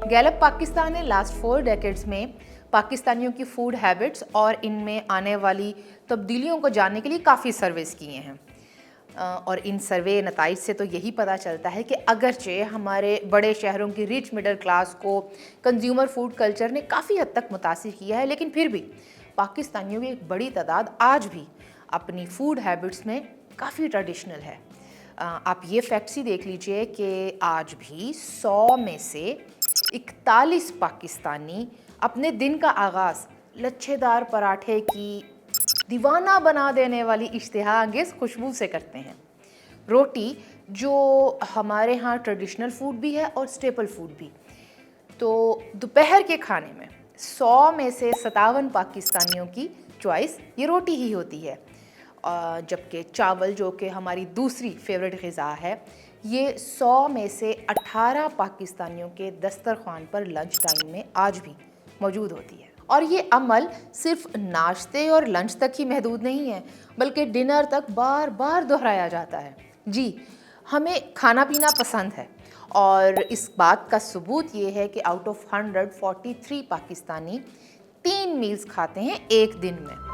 Gallup Pakistan ने last 4 decades में पाकिस्तानियों की फूड हैबिट्स और इनमें आने वाली तब्दीलियों को जानने के लिए काफ़ी सर्वेस किए हैं। और इन सर्वे नताइज से तो यही पता चलता है कि अगरचे हमारे बड़े शहरों की रिच मिडिल क्लास को कंज्यूमर फूड कल्चर ने काफ़ी हद तक मुतासिर किया है, लेकिन फिर भी पाकिस्तानियों की एक बड़ी तादाद आज भी अपनी फूड हैबिट्स में काफ़ी ट्रेडिशनल है। आप ये फैक्ट्स ही देख लीजिए कि आज भी 100 में से 41 पाकिस्तानी अपने दिन का आगाज़ लच्छेदार पराठे की दीवाना बना देने इश्तिहा इश्तिहाअंगेज़ खुशबू से करते हैं। रोटी जो हमारे यहाँ ट्रेडिशनल फूड भी है और स्टेपल फूड भी। तो दोपहर के खाने में 100 में से 57 पाकिस्तानियों की चॉइस ये रोटी ही होती है, जबकि चावल जो कि हमारी दूसरी फेवरेट ग़िज़ा है, ये 100 में से 18 पाकिस्तानियों के दस्तरखान पर लंच टाइम में आज भी मौजूद होती है। और ये अमल सिर्फ नाश्ते और लंच तक ही महदूद नहीं है, बल्कि डिनर तक बार बार दोहराया जाता है। जी, हमें खाना पीना पसंद है, और इस बात का सबूत ये है कि आउट ऑफ 143 पाकिस्तानी 3 मील्स खाते हैं एक दिन में।